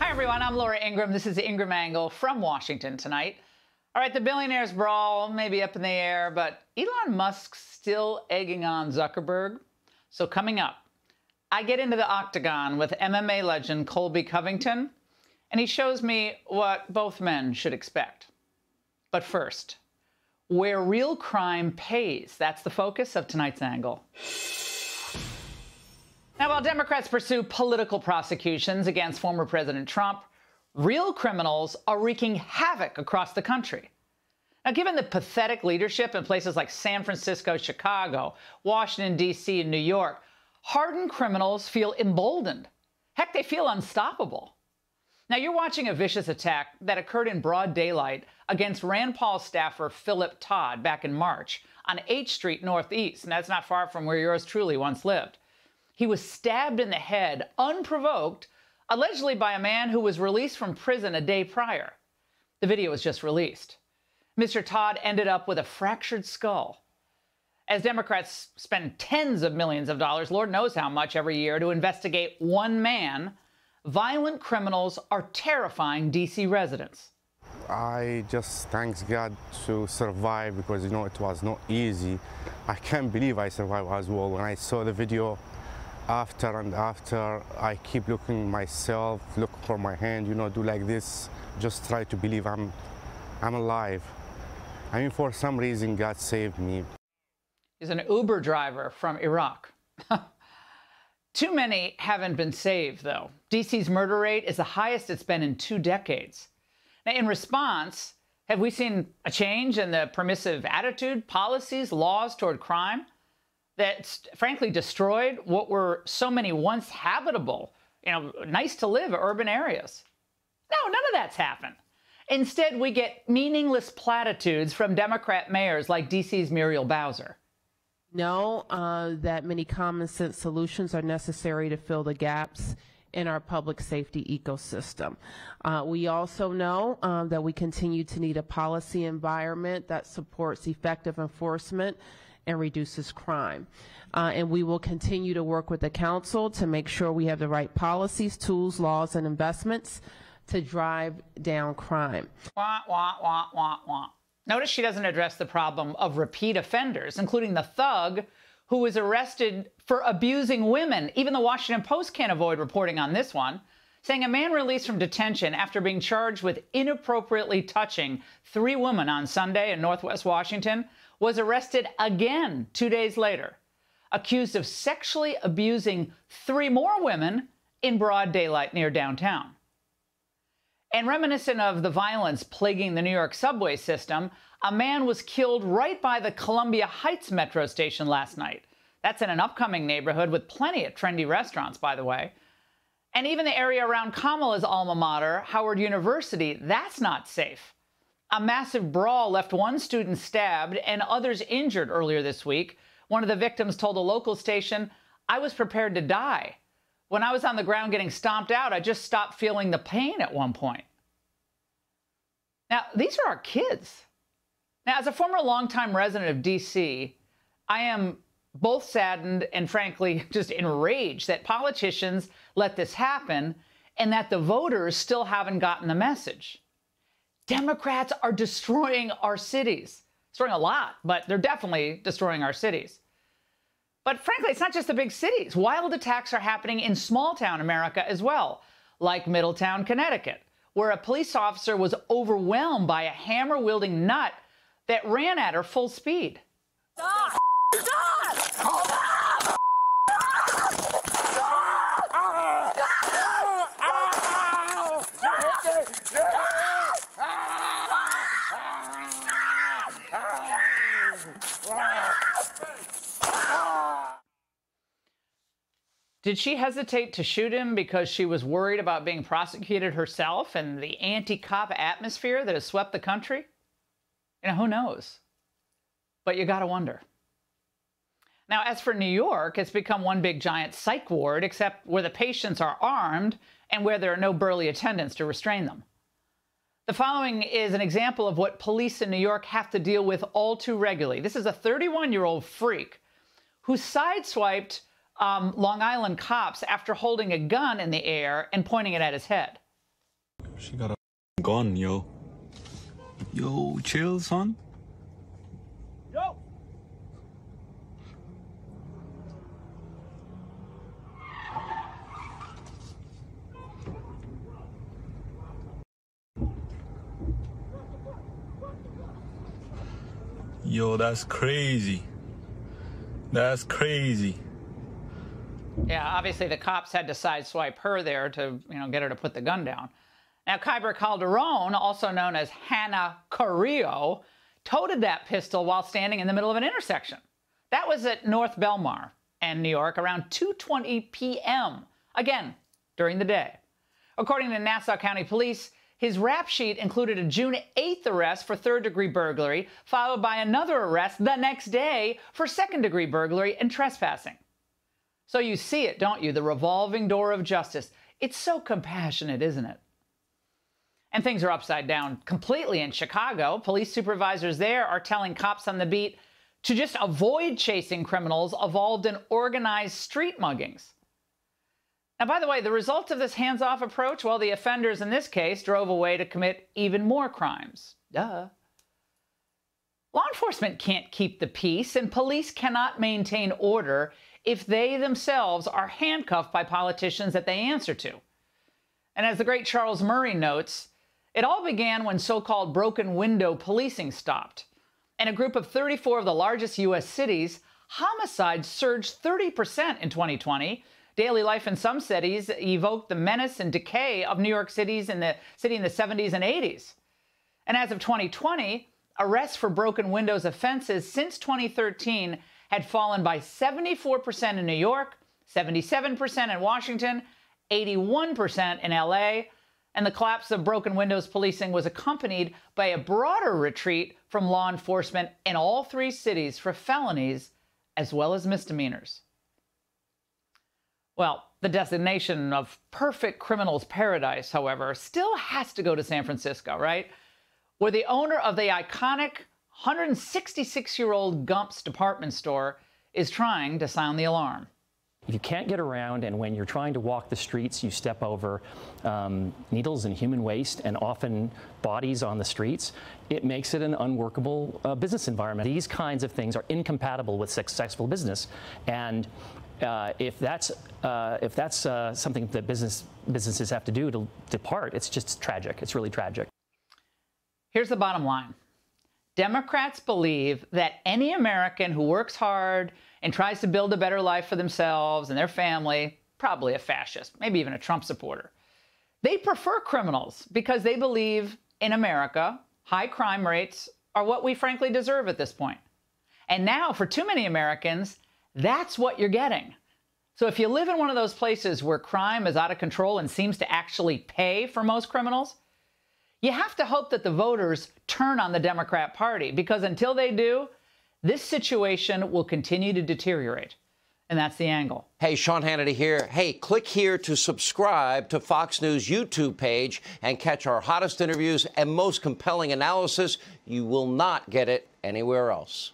Hi, everyone. I'm Laura Ingraham. This is Ingraham Angle from Washington tonight. All right, the billionaires' brawl may be up in the air, but Elon Musk's still egging on Zuckerberg. So coming up, I get into the octagon with MMA legend Colby Covington, and he shows me what both men should expect. But first, where real crime pays. That's the focus of tonight's angle. Now, while Democrats pursue political prosecutions against former President Trump, real criminals are wreaking havoc across the country. Now, given the pathetic leadership in places like San Francisco, Chicago, Washington, D.C., and New York, hardened criminals feel emboldened. Heck, they feel unstoppable. Now, you're watching a vicious attack that occurred in broad daylight against Rand Paul staffer Philip Todd back in March on 8th Street Northeast, and that's not far from where yours truly once lived. He was stabbed in the head, unprovoked, allegedly by a man who was released from prison a day prior. The video was just released. Mr. Todd ended up with a fractured skull. As Democrats spend tens of millions of dollars, Lord knows how much every year, to investigate one man, violent criminals are terrifying D.C. residents. I just thank God to survive because, it was not easy. I can't believe I survived as well. When I saw the video, after and after, I keep looking myself, look for my hand, do like this, just try to believe I'm alive. I mean, for some reason, God saved me. He's an Uber driver from Iraq. Too many haven't been saved, though. D.C.'s murder rate is the highest it's been in 2 decades. Now, in response, have we seen a change in the permissive attitude, policies, laws toward crime that's frankly destroyed what were so many once habitable, nice to live urban areas? No, none of that's happened. Instead, we get meaningless platitudes from Democrat mayors like D.C.'s Muriel Bowser. Know that many common sense solutions are necessary to fill the gaps in our public safety ecosystem. We also know that we continue to need a policy environment that supports effective enforcement and reduces crime. And we will continue to work with the council to make sure we have the right policies, tools, laws, and investments to drive down crime. Wah, wah, wah, wah, wah. Notice she doesn't address the problem of repeat offenders, including the thug who was arrested for abusing women. Even the Washington Post can't avoid reporting on this one, saying a man released from detention after being charged with inappropriately touching 3 women on Sunday in Northwest Washington was arrested again 2 days later, accused of sexually abusing 3 more women in broad daylight near downtown. And reminiscent of the violence plaguing the New York subway system, a man was killed right by the Columbia Heights metro station last night. That's in an upcoming neighborhood with plenty of trendy restaurants, by the way. And even the area around Kamala's alma mater, Howard University, that's not safe. A massive brawl left 1 student stabbed and others injured earlier this week. One of the victims told a local station, "I was prepared to die. When I was on the ground getting stomped out, I just stopped feeling the pain at one point." Now, these are our kids. Now, as a former longtime resident of D.C., I am both saddened and, frankly, just enraged that politicians let this happen and that the voters still haven't gotten the message. Democrats are destroying our cities. Destroying a lot, but they're definitely destroying our cities. But frankly, it's not just the big cities. Wild attacks are happening in small-town America as well, like Middletown, Connecticut, where a police officer was overwhelmed by a hammer-wielding nut that ran at her full speed. Stop! Stop! Hold up! Did she hesitate to shoot him because she was worried about being prosecuted herself and the anti-cop atmosphere that has swept the country? Who knows? But you gotta wonder. Now, as for New York, it's become one big giant psych ward, except where the patients are armed and where there are no burly attendants to restrain them. The following is an example of what police in New York have to deal with all too regularly. This is a 31-year-old freak who sideswiped Long Island cops after holding a gun in the air and pointing it at his head. She got a gun, yo. Yo, chill, son. Yo! Yo, that's crazy. That's crazy. Yeah, obviously the cops had to sideswipe her there to, get her to put the gun down. Now, Kyber Calderon, also known as Hannah Carrillo, toted that pistol while standing in the middle of an intersection. That was at North Belmar and New York around 2:20 p.m., again, during the day. According to Nassau County Police, his rap sheet included a June 8th arrest for third-degree burglary, followed by another arrest the next day for second-degree burglary and trespassing. So you see it, don't you? The revolving door of justice. It's so compassionate, isn't it? And things are upside down completely in Chicago. Police supervisors there are telling cops on the beat to just avoid chasing criminals involved in organized street muggings. Now, by the way, the result of this hands-off approach, well, the offenders in this case drove away to commit even more crimes. Duh. Law enforcement can't keep the peace, and police cannot maintain order if they themselves are handcuffed by politicians that they answer to. And as the great Charles Murray notes, it all began when so-called broken window policing stopped. In a group of 34 of the largest U.S. cities, homicides surged 30% in 2020. Daily life in some cities evoked the menace and decay of New York City in the 70s and 80s. And as of 2020, arrests for broken windows offenses since 2013 had fallen by 74% in New York, 77% in Washington, 81% in LA, and the collapse of broken windows policing was accompanied by a broader retreat from law enforcement in all three cities for felonies as well as misdemeanors. Well, the designation of perfect criminal's paradise, however, still has to go to San Francisco, right? Where the owner of the iconic 166-year-old Gump's department store is trying to sound the alarm. If you can't get around, and when you're trying to walk the streets, you step over needles and human waste and often bodies on the streets, it makes it an unworkable business environment. These kinds of things are incompatible with successful business, and if that's something that businesses have to do to depart, it's just tragic. It's really tragic. Here's the bottom line. Democrats believe that any American who works hard and tries to build a better life for themselves and their family, probably a fascist, maybe even a Trump supporter. They prefer criminals because they believe in America, high crime rates are what we frankly deserve at this point. And now, for too many Americans, that's what you're getting. So if you live in one of those places where crime is out of control and seems to actually pay for most criminals, you have to hope that the voters turn on the Democrat Party, because until they do, this situation will continue to deteriorate. And that's The Angle. Hey, Sean Hannity here. Hey, click here to subscribe to Fox News YouTube page and catch our hottest interviews and most compelling analysis. You will not get it anywhere else.